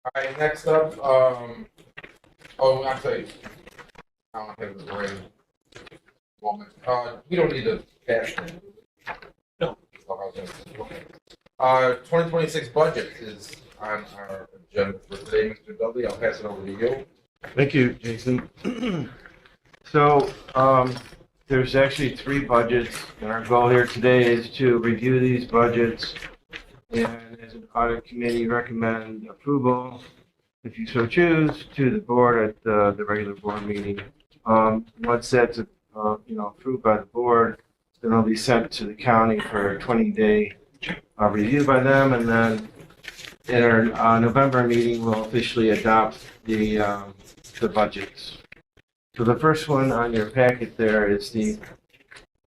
All right, next up, actually, I don't have the right moment. We don't need to pass it. No. Okay. 2026 budget is on our agenda for today, Mr. Dudley. I'll pass it over to you. Thank you, Jason. So, there's actually three budgets, and our goal here today is to review these budgets and as an audit committee recommend approval, if you so choose, to the board at the regular board meeting. Once that's approved by the board, then it'll be sent to the county for a 20-day review by them, and then in our November meeting, we'll officially adopt the budgets. So the first one on your packet there is the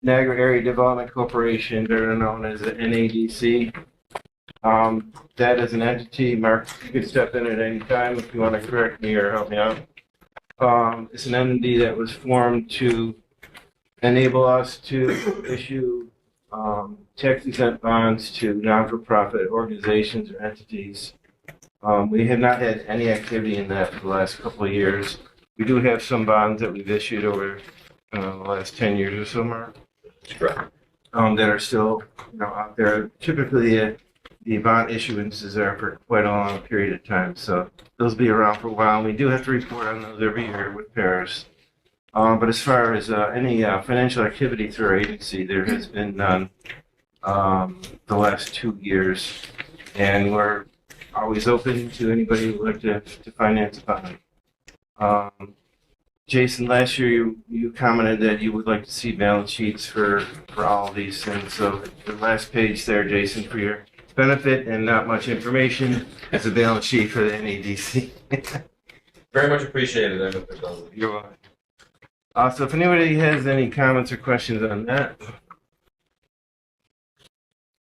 Niagara Area Development Corporation, better known as the NADC. That is an entity, Mark, you can step in at any time if you want to correct me or help me out. It's an entity that was formed to enable us to issue tax-exempt bonds to non-for-profit organizations or entities. We have not had any activity in that for the last couple of years. We do have some bonds that we've issued over the last 10 years or so, Mark. That's correct. That are still out there. Typically, the bond issuances are for quite a long period of time, so those will be around for a while. And we do have to report on those every year with Paris. But as far as any financial activity through our agency, there has been none the last 2 years, and we're always open to anybody who would like to finance a bond. Jason, last year you commented that you would like to see balance sheets for all of these things. So the last page there, Jason, for your benefit and not much information, is a balance sheet for the NADC. Very much appreciated, Mr. Dudley. You're welcome. So if anybody has any comments or questions on that.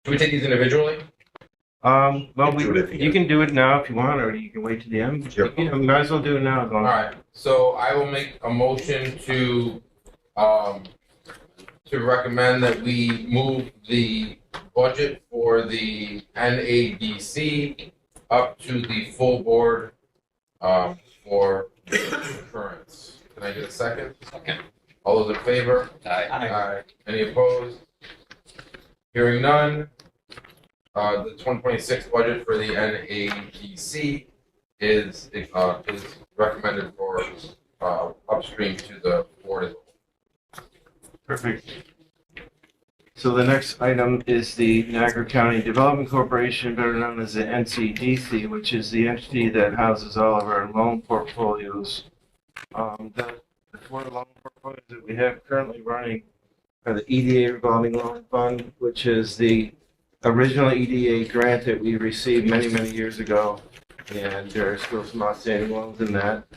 Should we take these individually? Well, Do it at the you end. can can do it now if you want, or you can wait to the end. Sure. Might as well do it now. All right, so I will make a motion to recommend that we move the budget for the NADC up to the full board for concurrence. Can I get a second? Second. All those in favor? Aye. Any opposed? Hearing none. The 2026 budget for the NADC is recommended for upstream to the board as well. Perfect. So the next item is the Niagara County Development Corporation, better known as the NCDC, which is the entity that houses all of our loan portfolios. The four loan portfolios that we have currently running are the EDA Revolving Loan Fund, which is the original EDA grant that we received many, many years ago, and there are still some outstanding loans in that.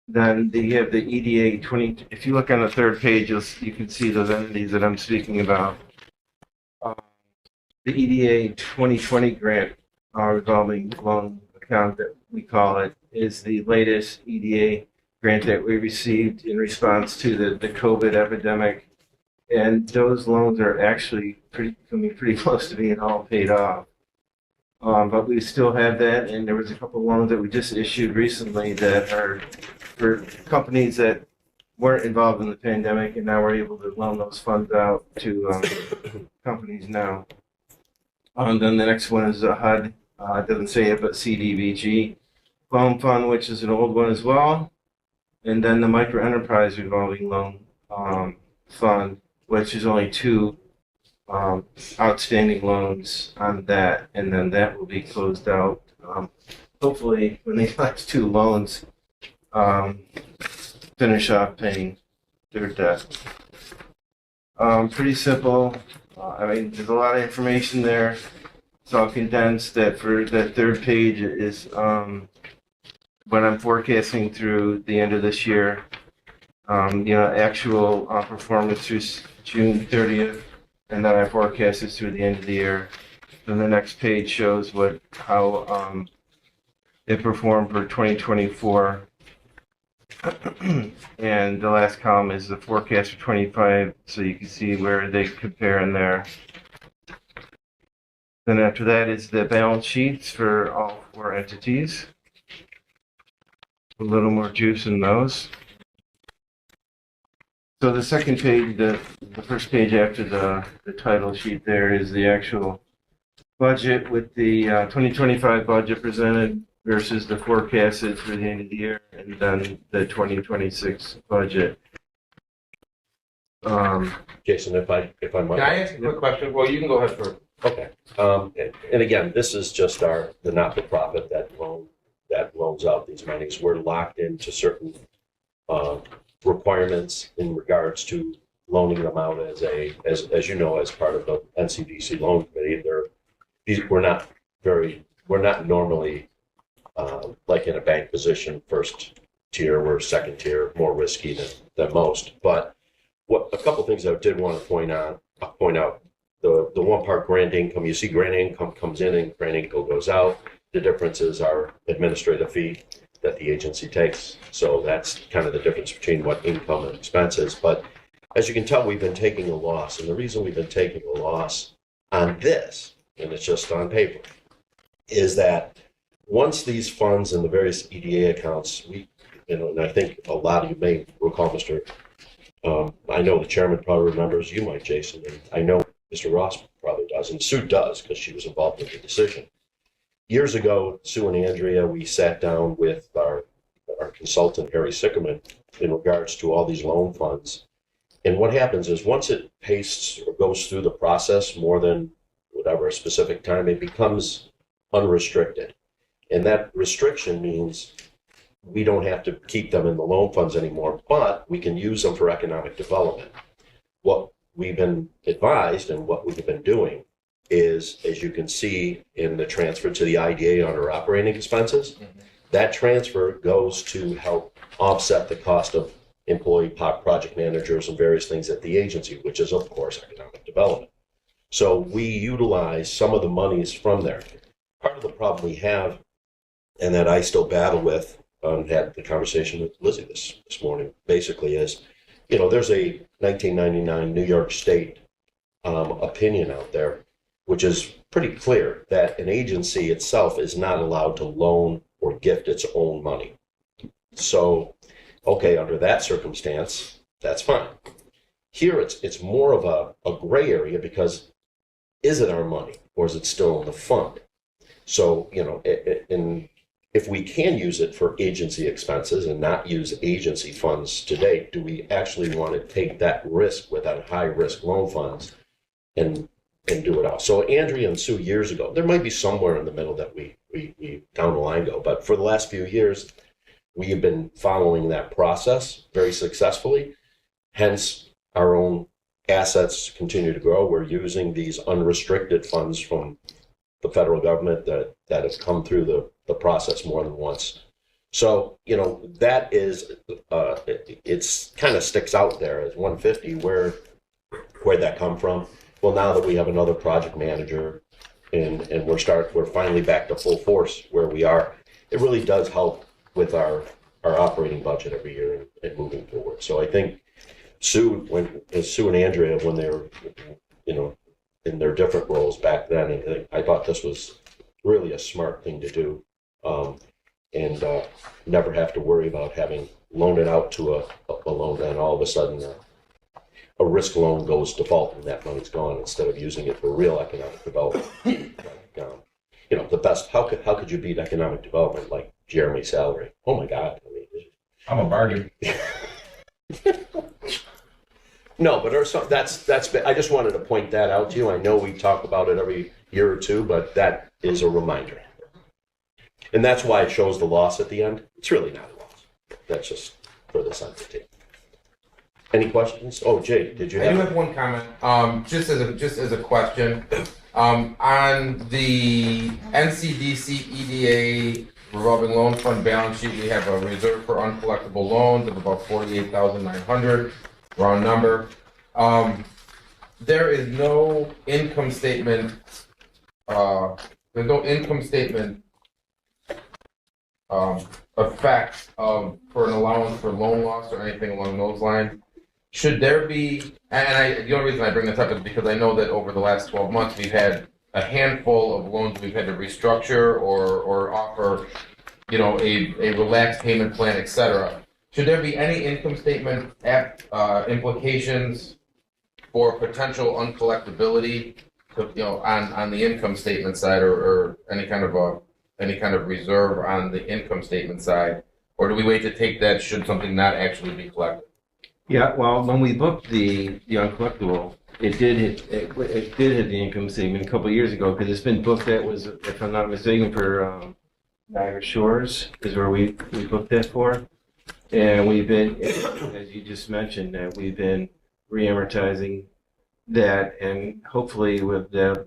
Then you have the EDA 20. If you look on the third page, you can see those entities that I'm speaking about. The EDA 2020 grant, our revolving loan account that we call it, is the latest EDA grant that we received in response to the COVID epidemic. And those loans are actually coming pretty close to being all paid off. But we still have that, and there was a couple of loans that we just issued recently that are for companies that weren't involved in the pandemic, and now we're able to loan those funds out to companies now. Then the next one is a HUD, it doesn't say it, but CDBG loan fund, which is an old one as well. And then the micro enterprise revolving loan fund, which is only two outstanding loans on that, and then that will be closed out. Hopefully, when these last two loans finish off paying their debt. Pretty simple. There's a lot of information there. It's all condensed. That for that third page is what I'm forecasting through the end of this year. Actual performance through June 30th, and then I forecast this through the end of the year. Then the next page shows how it performed for 2024. And the last column is the forecast for 25, so you can see where they compare in there. Then after that is the balance sheets for all four entities. a little more juice in those. So the second page, the first page after the title sheet there is the actual budget with the 2025 budget presented versus the forecasted through the end of the year, and then the 2026 budget. Jason, if I might. Can I ask a quick question? Well, you can go ahead first. Okay. And again, this is just the not-for-profit that loans out these monies. We're locked into certain requirements in regards to loaning them out as you know, as part of the NCDC loan committee. We're not normally like in a bank position, first tier. We're second tier, more risky than most. But a couple things I did want to point out. The one part grant income, you see grant income comes in and grant income goes out. The difference is our administrative fee that the agency takes. So that's kind of the difference between what income and expense is. But as you can tell, we've been taking a loss. And the reason we've been taking a loss on this, and it's just on paper, is that once these funds and the various EDA accounts, and I think a lot of you may recall, I know the chairman probably remembers, you might, Jason, and I know Mr. Ross probably does, and Sue does because she was involved in the decision. Years ago, Sue and Andrea, we sat down with our consultant, Harry Sickerman, in regards to all these loan funds. And what happens is once it pastes or goes through the process more than whatever a specific time, it becomes unrestricted. And that restriction means we don't have to keep them in the loan funds anymore, but we can use them for economic development. What we've been advised and what we've been doing is, as you can see in the transfer to the IDA under operating expenses, that transfer goes to help offset the cost of employee project managers and various things at the agency, which is, of course, economic development. So we utilize some of the monies from there. Part of the problem we have, and that I still battle with, had the conversation with Lizzie this morning, basically is, there's a 1999 New York State opinion out there, which is pretty clear that an agency itself is not allowed to loan or gift its own money. So, okay, under that circumstance, that's fine. Here, it's more of a gray area because is it our money or is it still in the fund? So, if we can use it for agency expenses and not use agency funds today, do we actually want to take that risk with our high risk loan funds and do it all? So Andrea and Sue years ago, there might be somewhere in the middle that we down the line go, but for the last few years, we have been following that process very successfully. Hence, our own assets continue to grow. We're using these unrestricted funds from the federal government that have come through the process more than once. So, that is, it's kind of sticks out there as 150. Where'd that come from? Well, now that we have another project manager and we're finally back to full force where we are, it really does help with our operating budget every year and moving forward. So I think Sue and Andrea, when they were, in their different roles back then, I thought this was really a smart thing to do, and never have to worry about having loaned it out to a loan, and all of a sudden a risk loan goes default and that money's gone instead of using it for real economic development. The best, how could you beat economic development like Jeremy's salary? Oh my God. I'm a bargain. No, but that's I just wanted to point that out to you. I know we talk about it every year or two, but that is a reminder. And that's why it shows the loss at the end. It's really not a loss. That's just for this entity. Any questions? Oh, Jay, did you have? I do have one comment. Just as a question, on the NCDC EDA revolving loan fund balance sheet, we have a reserve for uncollectible loans of about $48,900. Round number. There is no income statement. There's no income statement effect for an allowance for loan loss or anything along those lines. Should there be? And the only reason I bring this up is because I know that over the last 12 months we've had a handful of loans we've had to restructure or offer a relaxed payment plan, et cetera. Should there be any income statement implications for potential uncollectability on the income statement side, or any kind of reserve on the income statement side? Or do we wait to take that should something not actually be collected? Yeah, well, when we booked the uncollectible, it did hit the income statement a couple of years ago, because it's been booked. That was, if I'm not mistaken, for Niagara Shores is where we booked that for. And we've been, as you just mentioned, that we've been re-amortizing that, and hopefully with that,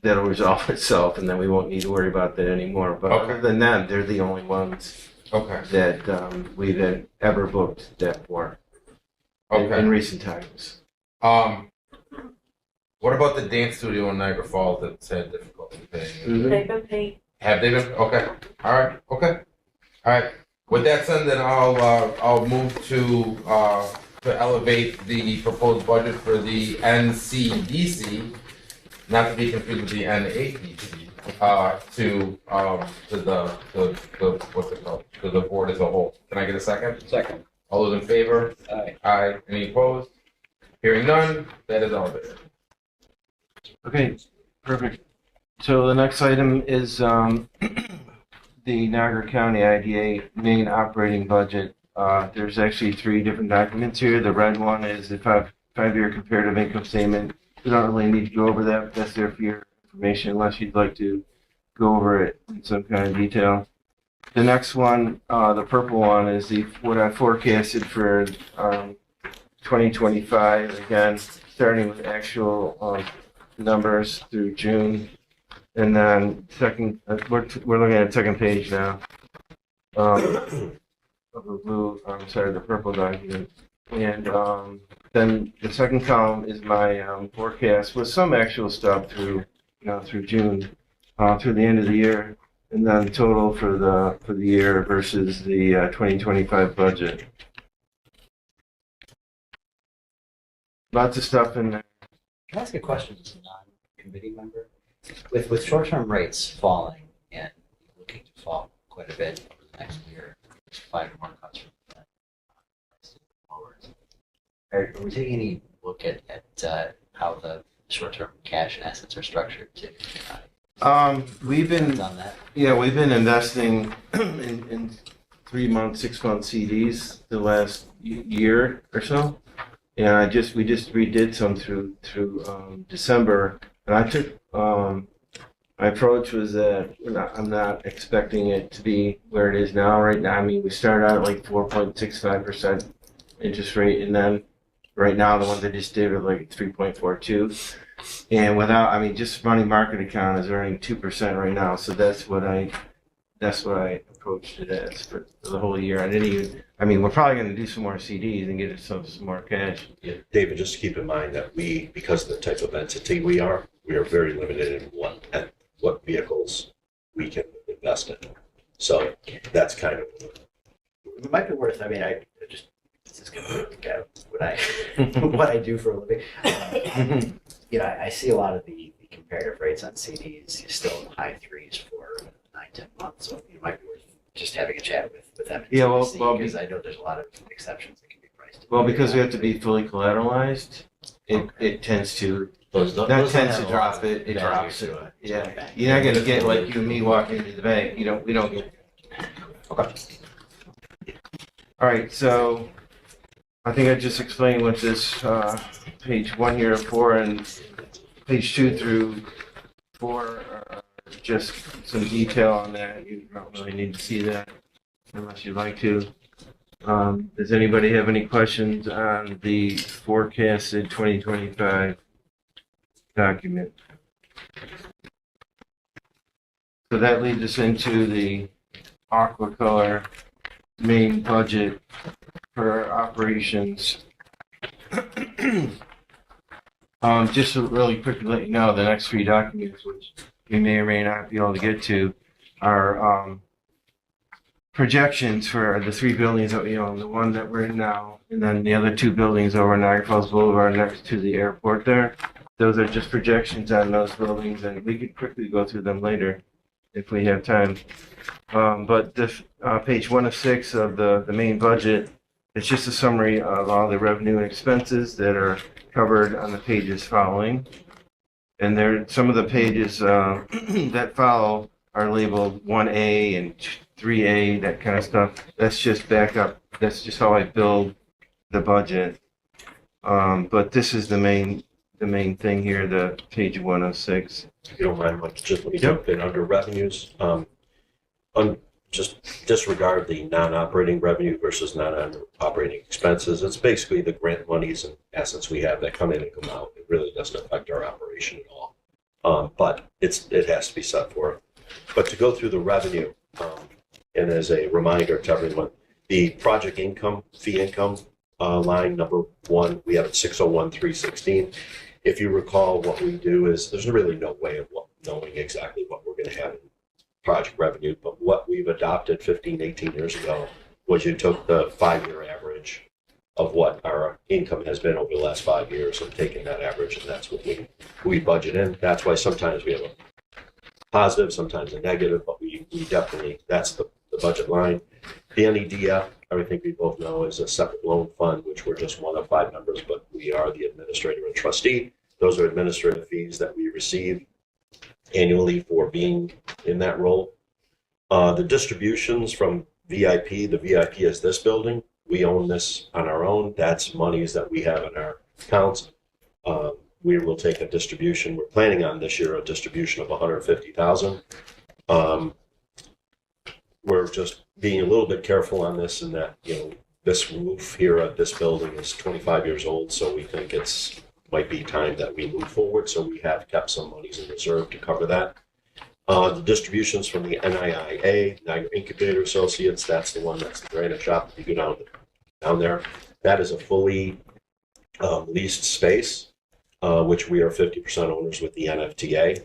that'll resolve itself, and then we won't need to worry about that anymore. But Okay. other than that, they're the only ones Okay. that we've ever booked that for in recent times. What about the dance studio in Niagara Falls that's had difficulty paying? Mhm. They've been paid. Have they been? Okay. All right. Okay. All right. With that said, then I'll move to elevate the proposed budget for the NCDC, not to be confused with the NADC, to the what's it called? To the board as a whole. Can I get a second? Second. All those in favor? Aye. Aye. Any opposed? Hearing none, that is elevated. Okay, perfect. So the next item is the Niagara County IDA main operating budget. There's actually three different documents here. The red one is the five-year comparative income statement. We don't really need to go over that. That's there for your information unless you'd like to go over it in some kind of detail. The next one, the purple one, is what I forecasted for 2025. Again, starting with actual numbers through June. And then we're looking at the second page now. Of the blue, the purple document. And then the second column is my forecast with some actual stuff through June, through the end of the year, and then total for the year versus the 2025 budget. Lots of stuff in there. Can I ask a question as a non-committee member? With short-term rates falling and looking to fall quite a bit over the next year, there's 5 more cuts from that. Are we taking any look at how the short-term cash and assets are structured to We've been on that? we've been investing in 3-month, 6-month CDs the last year or so. And we just redid some through December, and I took my approach was that I'm not expecting it to be where it is now. Right now, I mean, we started out at like 4.65% interest rate, and then right now the ones I just did are like 3.42. And just money market account is earning 2% right now, so that's what I approached it as for the whole year. We're probably going to do some more CDs and get ourselves some more cash. Yeah, David, just keep in mind that because of the type of entity we are very limited in what vehicles we can invest in. So that's kind of. It might be worth. This is going to work out what I do for a living. I see a lot of the comparative rates on CDs. You're still in the high 3s for 9-10 months. So it might be worth just having a chat with them. Yeah, well, because I know there's a lot of exceptions that can be priced. Well, because we have to be fully collateralized, it tends to drop it. It drops it. Yeah, you're not gonna get like you and me walking into the bank. We don't get. Okay. All right, so I think I just explained what this page 1 here 4 and page 2 through 4 are just some detail on that. You don't really need to see that unless you'd like to. Does anybody have any questions on the forecasted 2025 document? So that leads us into the aqua color main budget for operations. Just to really quickly let you know, the next 3 documents, which we may or may not be able to get to, are projections for the 3 buildings that we own, the one that we're in now, and then the other 2 buildings over Niagara Falls Boulevard next to the airport there. Those are just projections on those buildings, and we could quickly go through them later if we have time. But this, page 1 of 6 of the main budget, it's just a summary of all the revenue and expenses that are covered on the pages following. And there, some of the pages that follow are labeled 1A and 3A, that kind of stuff. That's just backup. That's just how I build the budget. But this is the main thing here, the page 106. If you don't mind, Mike, just let me jump in under revenues. Just disregard the non-operating revenue versus non-operating expenses. It's basically the grant monies and assets we have that come in and come out. It really doesn't affect our operation at all. But it has to be set forth. But to go through the revenue, and as a reminder to everyone, the project income, fee income line number 1, we have at 601,316. If you recall, what we do is there's really no way of knowing exactly what we're going to have in project revenue, but what we've adopted 15, 18 years ago was you took the 5-year average of what our income has been over the last 5 years and taking that average, and that's what we budget in. That's why sometimes we have a positive, sometimes a negative, but we definitely, that's the budget line. The NEDF, I think we both know, is a separate loan fund, which we're just one of 5 members, but we are the administrator and trustee. Those are administrative fees that we receive annually for being in that role. The distributions from VIP, the VIP is this building. We own this on our own. That's monies that we have in our accounts. We will take a distribution. We're planning on this year a distribution of $150,000. We're just being a little bit careful on this, in that, this roof here at this building is 25 years old, so we think might be time that we move forward. So we have kept some monies in reserve to cover that. The distributions from the NIIA, Niagara Incubator Associates, that's the one, that's the granite shop. You go down there. That is a fully leased space, which we are 50% owners with the NFTA.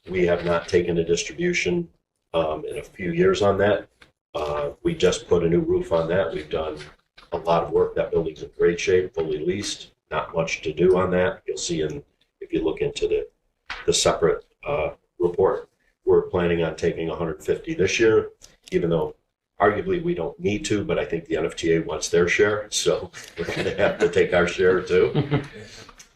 We have not taken a distribution in a few years on that. We just put a new roof on that. We've done a lot of work. That building's in great shape, fully leased. Not much to do on that. You'll see if you look into the separate report, we're planning on taking 150 this year, even though arguably we don't need to, but I think the NFTA wants their share, so we're going to have to take our share too.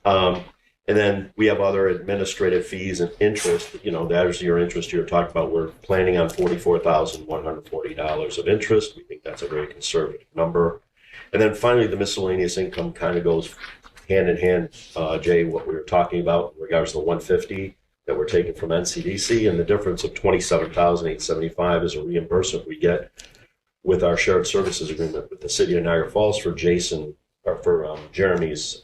And then we have other administrative fees and interest. That is your interest you're talking about. We're planning on $44,140 of interest. We think that's a very conservative number. And then finally, the miscellaneous income kind of goes hand in hand, Jay, what we were talking about in regards to the 150 that we're taking from NCDC, and the difference of 27,875 is a reimbursement we get with our shared services agreement with the city of Niagara Falls for Jeremy's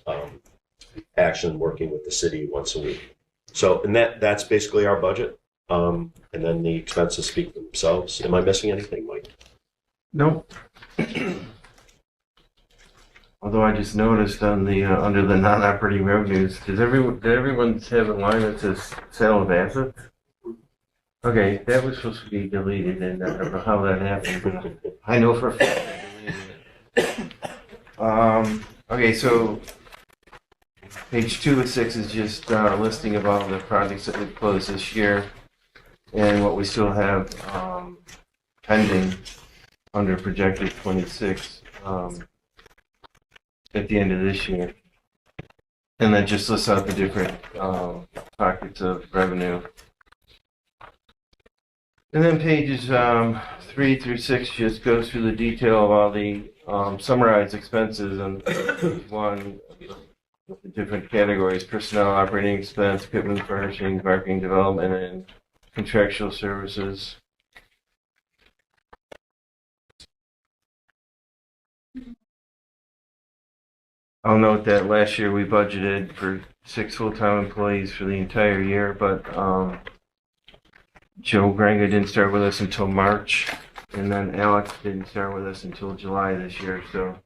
action working with the city once a week. So, and that's basically our budget. And then the expenses speak for themselves. Am I missing anything, Mike? Nope. Although I just noticed on the under the non-operating revenues, did everyone have a line that says sale of assets? Okay, that was supposed to be deleted, and I don't know how that happened, but I know for a fact I deleted it. Okay, so page 2 of 6 is just a listing of all the projects that we've closed this year and what we still have pending under projected 26. At the end of this year. And that just lists out the different pockets of revenue. And then pages 3 through 6 just goes through the detail of all the summarized expenses on page 1, the different categories: personnel, operating expense, equipment furnishing, marketing development, and contractual services. I'll note that last year we budgeted for 6 full-time employees for the entire year, but Joe Granga didn't start with us until March, and then Alex didn't start with us until July this year, so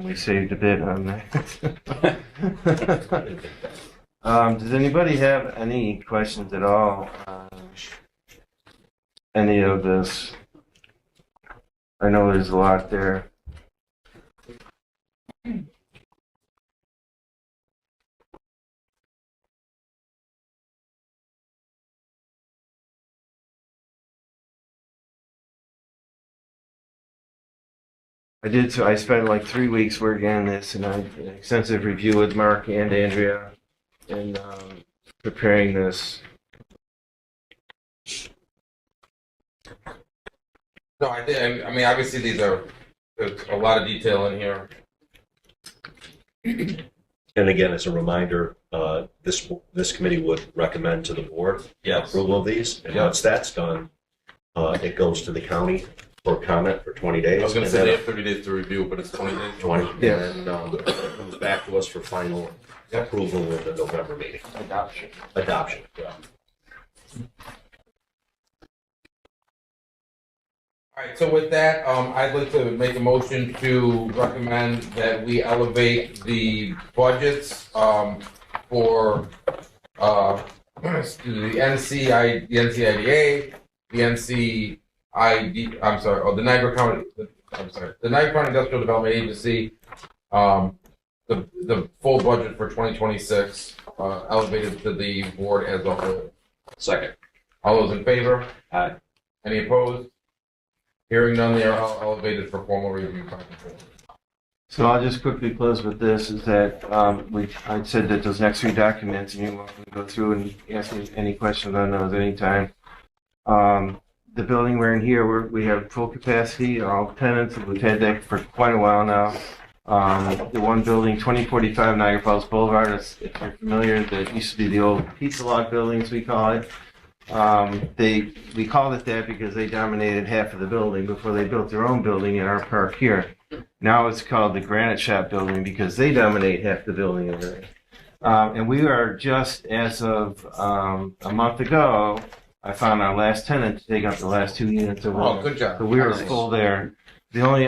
we saved a bit on that. Does anybody have any questions at all on any of this? I know there's a lot there. I did, so I spent like 3 weeks working on this, and I did an extensive review with Mark and Andrea, and preparing this. No, I mean, obviously there's a lot of detail in here. And again, as a reminder, this committee would recommend to the board Yes. approval of these. And Yeah. once that's done, it goes to the county for comment for 20 days. I was gonna and say they then have 30 days to review, but it's 20 days. 20, Yeah. and then it comes back to us for final approval in the November meeting. Adoption. Adoption. All right, so with that, I'd like to make a motion to recommend that we elevate the budgets, for, excuse me, the NCIDA, the NCID, I'm sorry, the Niagara County, the Niagara County Industrial Development Agency, the full budget for 2026, elevated to the board as a whole. Second. All those in favor? Aye. Any opposed? Hearing none, they are elevated for formal review. So I'll just quickly close with this, is that I said that those next 3 documents, and you're welcome to go through and ask me any questions on those anytime. The building we're in here, we have full capacity, all tenants, we've had that for quite a while now. The one building, 2045 Niagara Falls Boulevard, if you're familiar, that used to be the old pizza lot building, as we call it. We called it that because they dominated half of the building before they built their own building in our park here. Now it's called the Granite Shop building because they dominate half the building over there. And we are just, as of a month ago, I found our last tenant to take up the last 2 units over there. Oh, good job. So we were Nice. full there. The only,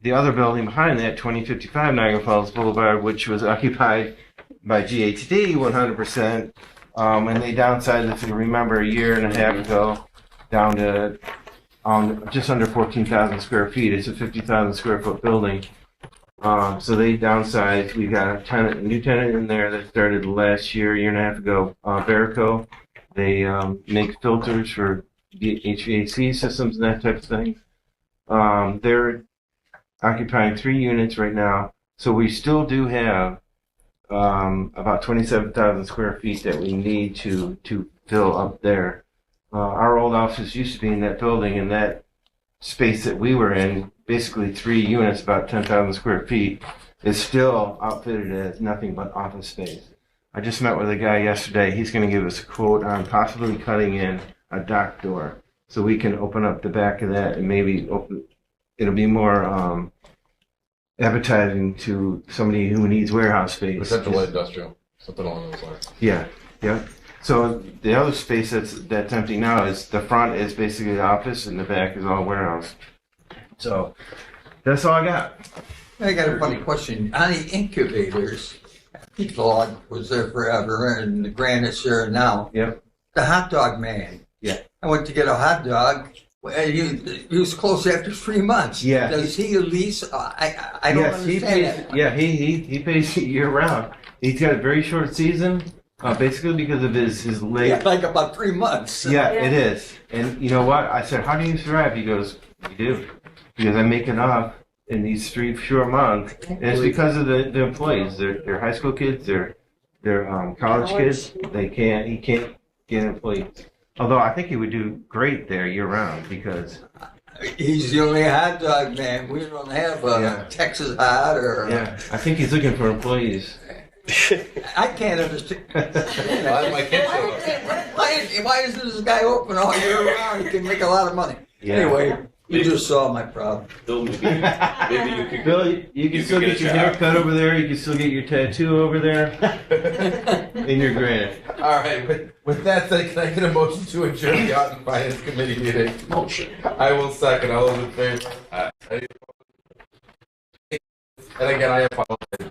the other building behind that, 2055 Niagara Falls Boulevard, which was occupied by GHD 100%, and they downsized, if you remember, a year and a half ago, down to just under 14,000 square feet. It's a 50,000 square foot building. So they downsized. We got a new tenant in there that started last year and a half ago, Verico. They make filters for the HVAC systems and that type of thing. They're occupying 3 units right now. So we still do have about 27,000 square feet that we need to fill up there. Our old office used to be in that building, and that space that we were in, basically 3 units, about 10,000 square feet, is still outfitted as nothing but office space. I just met with a guy yesterday. He's going to give us a quote on possibly cutting in a dock door so we can open up the back of that and maybe it'll be more appetizing to somebody who needs warehouse space. Potential light industrial, something along those lines. Yeah. So the other space that's empty now is the front is basically the office and the back is all warehouse. So that's all I got. I got a funny question. On the incubators, Pete Log was there forever, and the Granite's there now. Yep. The hot dog man. Yeah. I went to get a hot dog. Well, he was closed after 3 months. Yeah. Does he lease? I don't understand that. Yeah, he pays year round. He's got a very short season, basically because of his late. Yeah, like about 3 months. Yeah, it is. And you know what? I said, how do you survive? He goes, we do. Because I make enough in these 3 short months. And it's because of the employees. They're high school kids, they're college kids. He can't get employees. Although I think he would do great there year round because. He's the only hot dog man. We don't have Texas hot or. Yeah, I think he's looking for employees. I can't understand. My kids say Why isn't this guy open all year round? He can make a lot of money. Yeah. Anyway, you just solved my problem. Bill, maybe you could. Bill, you can still get your hair cut over there. You can still get your tattoo over there. And your granite. All right, with that said, can I get a motion to adjourn the Audit and Finance Committee meeting? Motion. I will second. All those in favor? And again, I apologize.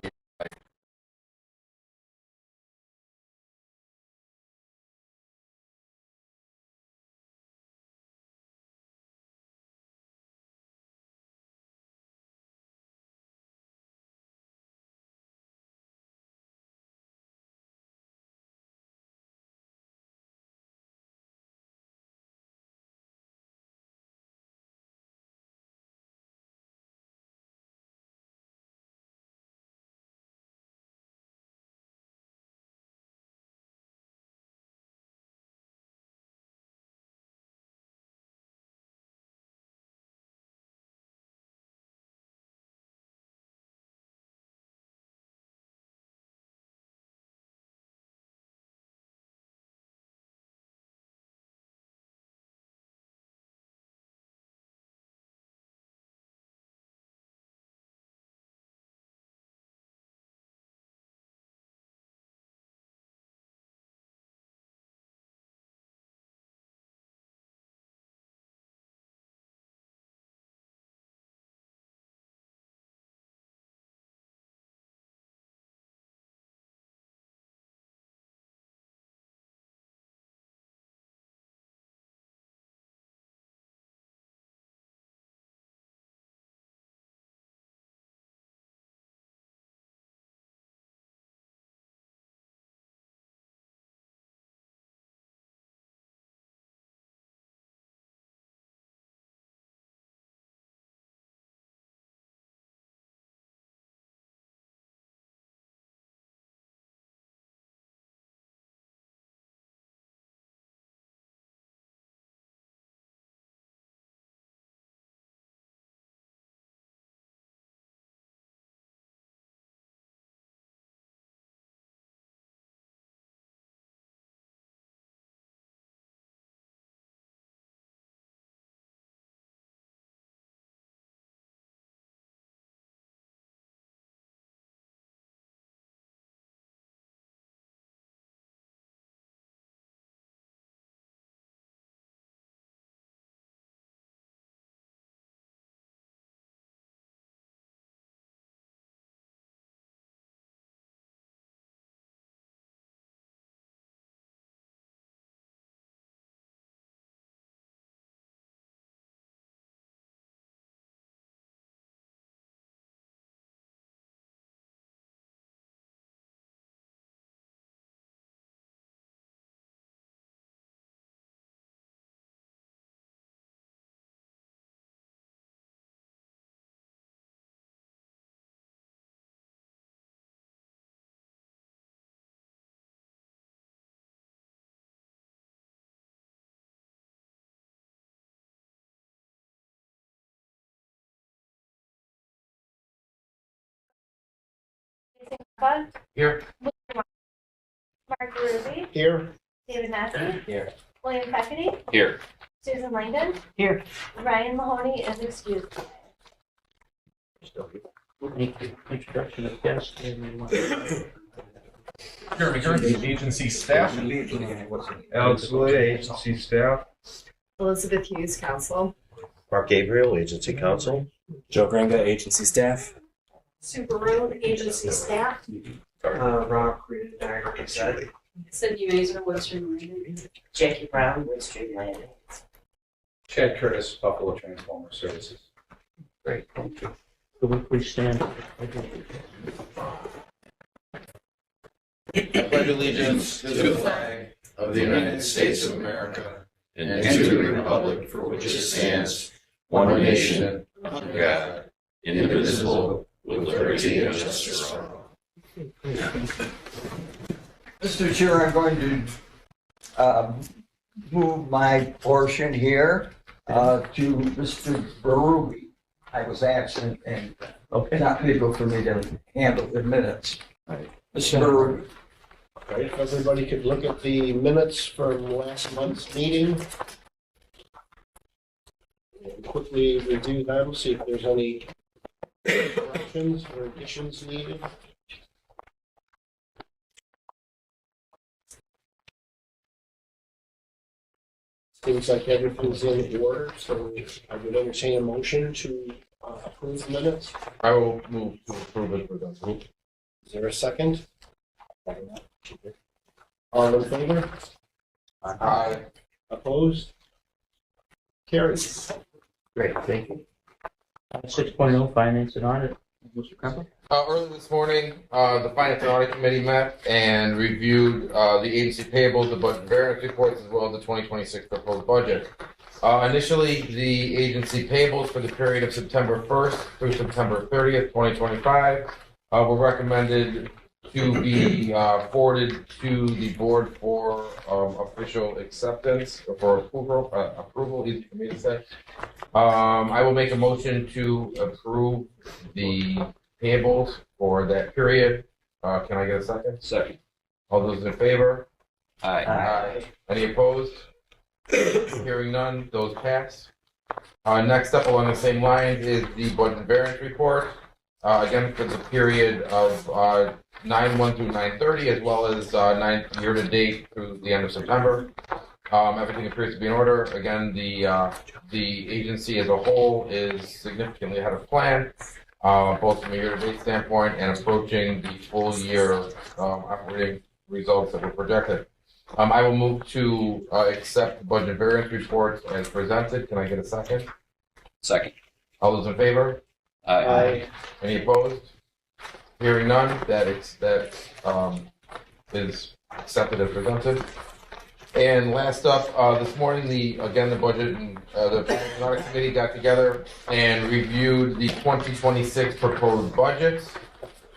Bud, Here. Mark Ruby, Here. David Massey. Here. William Peckety, Here. Susan Langdon. Here. Ryan Mahoney is excused. Make the introduction of guests. Agency staff. Alex Wood, agency staff. Elizabeth Hughes, counsel. Mark Gabriel, agency counsel. Joe Gringa, agency staff. Sue Barone, agency staff. Rob Creed, diagram set. Cindy Mazer, Western Landing. Jackie Brown, Western Landing. Chad Curtis, Buffalo Transformer Services. Great, thank you. So we please stand. I pledge allegiance to the flag of the United States of America and to the republic for which it stands, one nation, under God, indivisible, with liberty and justice for all. Mr. Chair, I'm going to move my portion here to Mr. Berube. I was absent and Okay. not able for me to handle the minutes. Right. Mr. Berube. Okay, if everybody could look at the minutes from last month's meeting. And quickly review them, see if there's any corrections or additions needed. Seems like everything's in order, so I would entertain a motion to approve the minutes. I will move to approve it for them. Is there a second? All in favor? Aye. Opposed? Carries. Great, thank you. 6.0, finance and audit. Mr. Kemper? Early this morning, the Finance and Audit Committee met and reviewed the agency payables, the budget variance reports, as well as the 2026 proposed budget. Initially, the agency payables for the period of September 1st through September 30th, 2025, were recommended to be forwarded to the board for official acceptance or for approval, easy for me to say. I will make a motion to approve the payables for that period. Can I get a second? Second. All those in favor? Aye. Any opposed? Hearing none, those pass. Next up along the same lines is the budget variance report. Again, for the period of 9/1 through 9/30, as well as 9 year-to-date through the end of September. Everything appears to be in order. Again, the agency as a whole is significantly ahead of plan, both from a year-to-date standpoint and approaching the full year operating results that were projected. I will move to accept the budget variance reports as presented. Can I get a second? Second. All those in favor? Aye. Any opposed? Hearing none, that is accepted as presented. And last up, this morning, the budget and the Finance and Audit Committee got together and reviewed the 2026 proposed budgets.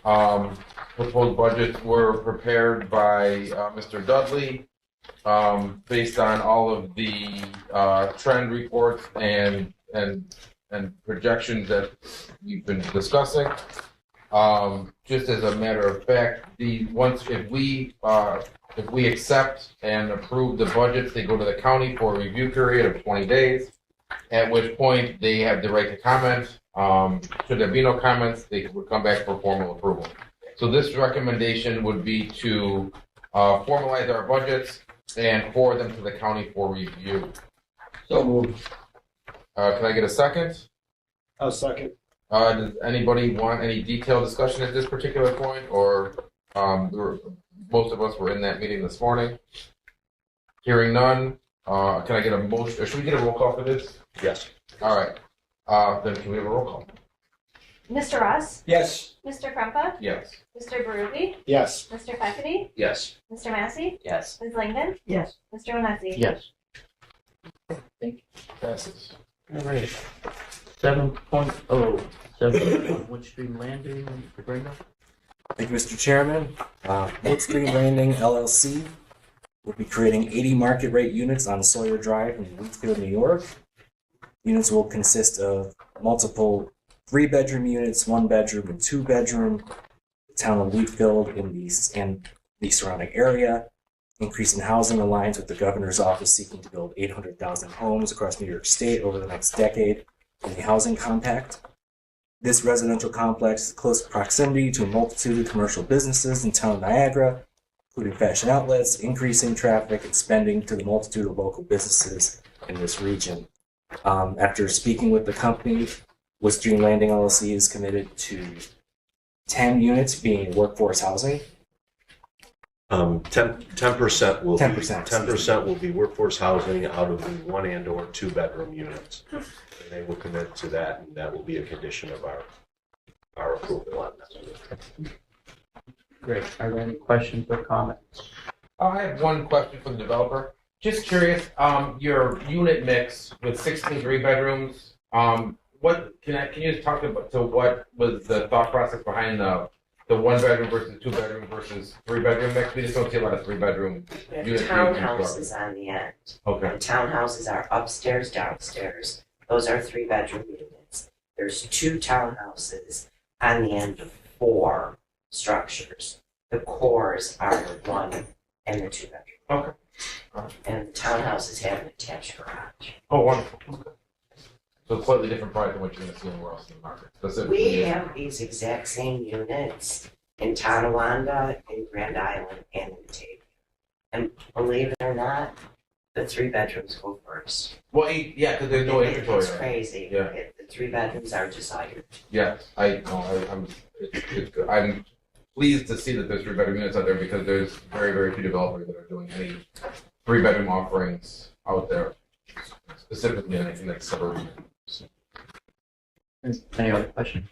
Proposed budgets were prepared by Mr. Dudley based on all of the trend reports and projections that we've been discussing. Just as a matter of fact, if we accept and approve the budgets, they go to the county for a review period of 20 days, at which point they have the right to comment. Should there be no comments, they would come back for formal approval. So this recommendation would be to formalize our budgets and forward them to the county for review. So moved. Can I get a second? I'll second. Does anybody want any detailed discussion at this particular point, or most of us were in that meeting this morning? Hearing none, can I get a motion, or should we get a roll call for this? Yes. All right, then can we have a roll call? Mr. Ross, Yes. Mr. Krumpa, Yes. Mr. Berube, Yes. Mr. Peckety, Yes. Mr. Massey, Yes. Ms. Langdon, Yes. Mr. Onesi. Yes. Passes. All right. 7.0, 7.1, Woodstream Landing, Mr. Gringo? Thank you, Mr. Chairman. Woodstream Landing LLC will be creating 80 market rate units on Sawyer Drive in Wheatfield, New York. Units will consist of multiple 3-bedroom units, 1-bedroom, and 2-bedroom. The town of Wheatfield and the surrounding area. Increase in housing aligns with the governor's office seeking to build 800,000 homes across New York State over the next decade in the Housing Compact. This residential complex is close proximity to a multitude of commercial businesses in town of Niagara, including fashion outlets, increasing traffic and spending to the multitude of local businesses in this region. After speaking with the company, West Green Landing LLC is committed to 10 units being workforce housing. 10% will 10%. 10% will be workforce housing out of the 1 and/or 2 bedroom units. And they will commit to that, and that will be a condition of our approval on that. Great. Are there any questions or comments? I have one question for the developer. Just curious, your unit mix with 16 3-bedrooms, what can you just talk about to what was the thought process behind the 1-bedroom versus 2-bedroom versus 3-bedroom mix? We just don't see a lot of 3-bedroom We have units. townhouses on the end. Okay. The townhouses are upstairs, downstairs. Those are 3-bedroom units. There's 2 townhouses on the end of 4 structures. The cores are the 1 and the 2-bedroom. Okay. And the townhouses have an attached garage. Oh, wonderful. Okay. So slightly different product than what you're going to see anywhere else in the market. Specifically, We have these exact same units in Tonawanda, in Grand Island, and in Batavia. And believe it or not, the 3 bedrooms go first. Well, yeah, because there's no inventory. It's crazy. Yeah. The 3 bedrooms are desired. Yes, it's good. I'm pleased to see that there's 3-bedroom units out there because there's very, very few developers that are doing any 3-bedroom offerings out there, specifically anything that's suburban. Any other questions?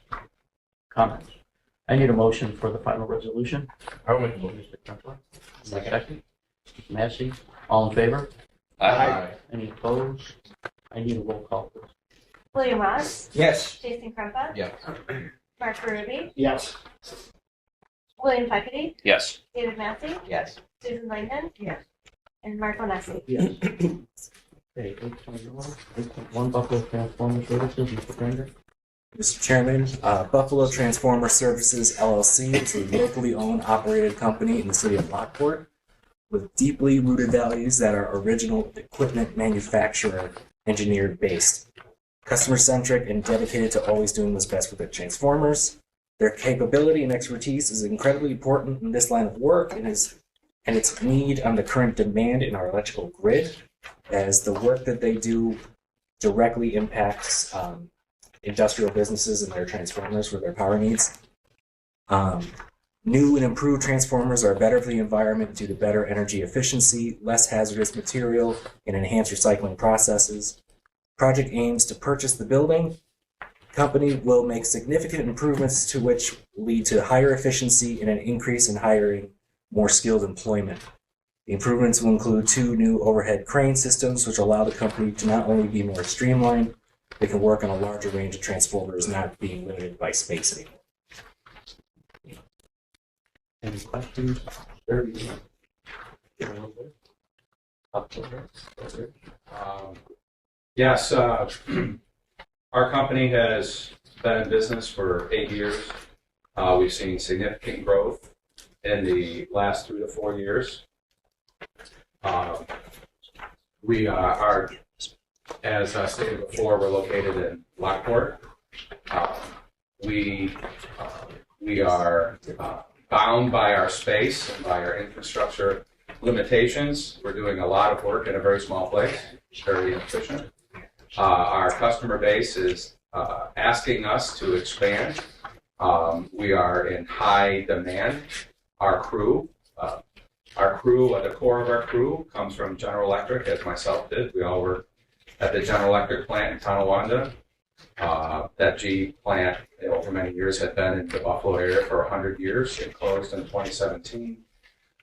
Comments? I need a motion for the final resolution. I will make a motion. Mr. Tremblay. Second. Mr. Massey. All in favor? Aye. Any opposed? I need a roll call, please. William Ross, Yes. Jason Krempa, Yes. Mark Ruby, Yes. William Feckety, Yes. David Massey, Yes. Susan Langdon, Yes. and Mark Lonesi. Yes. Okay, 8.1 Buffalo Transformer Services, Mr. Granger. Mr. Chairman, Buffalo Transformer Services LLC is a locally owned, operated company in the city of Lockport with deeply rooted values that are original equipment manufacturer engineered based. Customer centric and dedicated to always doing what's best with their transformers. Their capability and expertise is incredibly important in this line of work and its need on the current demand in our electrical grid, as the work that they do directly impacts industrial businesses and their transformers for their power needs. New and improved transformers are better for the environment due to better energy efficiency, less hazardous material, and enhanced recycling processes. Project aims to purchase the building. Company will make significant improvements to which lead to higher efficiency and an increase in hiring more skilled employment. The improvements will include 2 new overhead crane systems, which allow the company to not only be more streamlined, they can work on a larger range of transformers, not being limited by space anymore. Any questions? Sure. Yes, our company has been in business for 8 years. We've seen significant growth in the last 3 to 4 years. We are, as stated before, we're located in Lockport. We are bound by our space and by our infrastructure limitations. We're doing a lot of work in a very small place, very inefficient. Our customer base is asking us to expand. We are in high demand. Our crew, at the core of our crew comes from General Electric, as myself did. We all work at the General Electric plant in Tonawanda. That GE plant, over many years, had been in the Buffalo area for 100 years. It closed in 2017.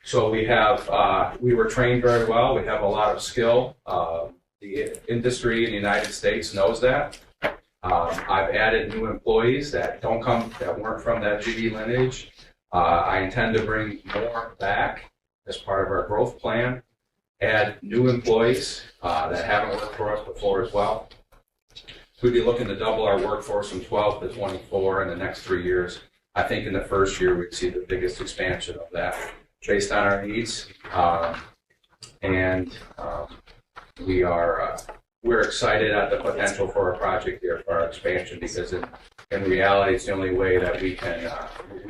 So we were trained very well. We have a lot of skill. The industry in the United States knows that. I've added new employees that weren't from that GE lineage. I intend to bring more back as part of our growth plan. Add new employees that haven't worked for us before as well. We'd be looking to double our workforce from 12 to 24 in the next 3 years I think in the first year, we'd see the biggest expansion of that based on our needs. We're excited at the potential for a project here for our expansion because in reality, it's the only way that we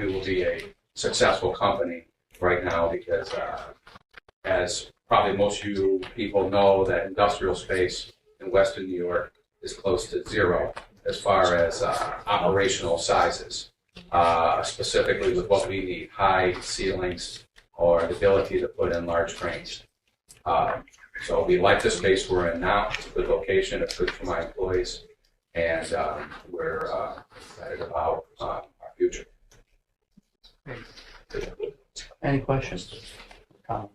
will be a successful company right now because as probably most of you people know that industrial space in Western New York is close to zero as far as operational sizes, specifically with what we need, high ceilings or the ability to put in large cranes. So we like the space we're in now. It's a good location. It's good for my employees. And we're excited about our future. Any questions? I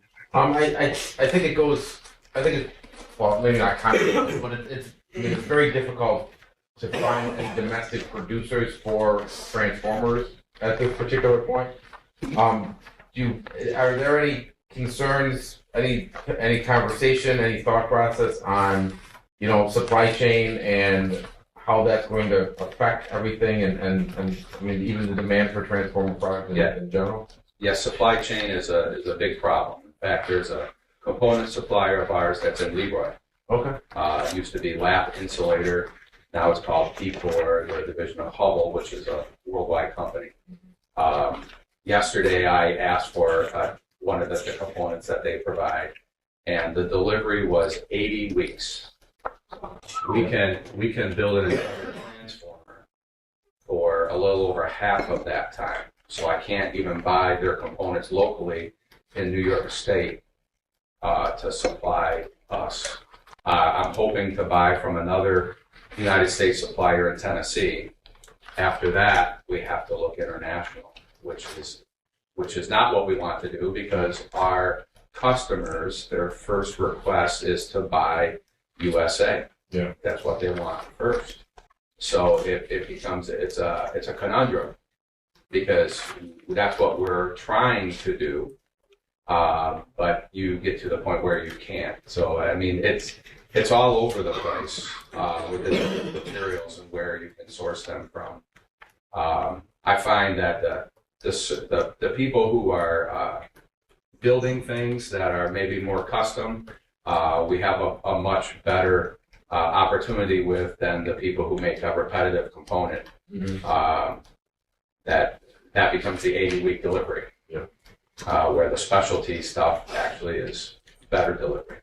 think it goes, well, maybe not kind of, but it's very difficult to find any domestic producers for transformers at this particular point. Are there any concerns, any conversation, any thought process on, supply chain and how that's going to affect everything and I mean, even the demand for transformer products in general? Yes, supply chain is a big problem. In fact, there's a component supplier of ours that's in Leroy. Okay. It used to be Lap Insulator. Now it's called P4, the division of Hubble, which is a worldwide company. Yesterday, I asked for one of the components that they provide, and the delivery was 80 weeks. We can build an transformer for a little over half of that time. So I can't even buy their components locally in New York State to supply us. I'm hoping to buy from another United States supplier in Tennessee. After that, we have to look international, which is not what we want to do because our customers, their first request is to buy USA. Yeah. That's what they want first. So it becomes it's a conundrum because that's what we're trying to do, but you get to the point where you can't. So I mean, it's all over the place with the different materials and where you can source them from. I find that the people who are building things that are maybe more custom, we have a much better opportunity with than the people who make a repetitive component. Mm-hmm. That becomes the 80-week delivery, where the specialty stuff actually is better delivery.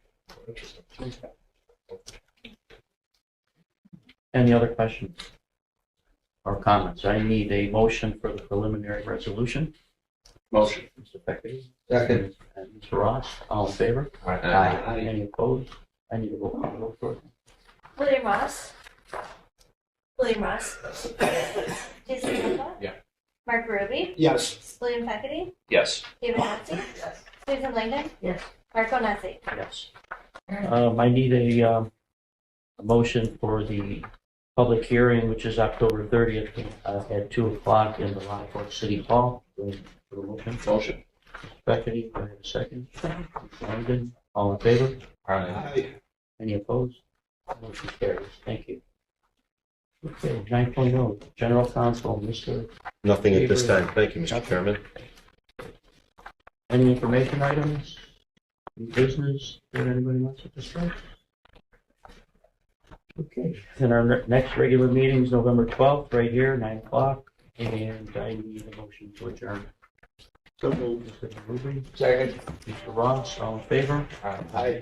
Any other questions or comments? I need a motion for the preliminary resolution. Motion. Mr. Peckett. Second. And Mr. Ross, all in favor? Aye. Any opposed? I need a roll call vote for it. William Ross. William Ross. Jason Silva. Yeah. Mark Ruby. Yes. William Peckett. Yes. David Hudson. Susan Langdon. Yes. Marco Nessie. Yes. I need a motion for the public hearing, which is October 30th at 2 o'clock in the Rockport City Hall. For the motion. Motion. Beckett, do I have a second? Langdon, all in favor? Aye. Any opposed? Motion carries. Thank you. Okay, 9.0, General Counsel, Mr. Nothing at this time. Thank you, Mr. Chairman. Any information items? Any business that anybody wants to discuss? Okay, then our next regular meeting is November 12th, right here, 9 o'clock, and I need a motion to adjourn. So moved. Mr. Ruby, Second. Mr. Ross, all in favor? Aye.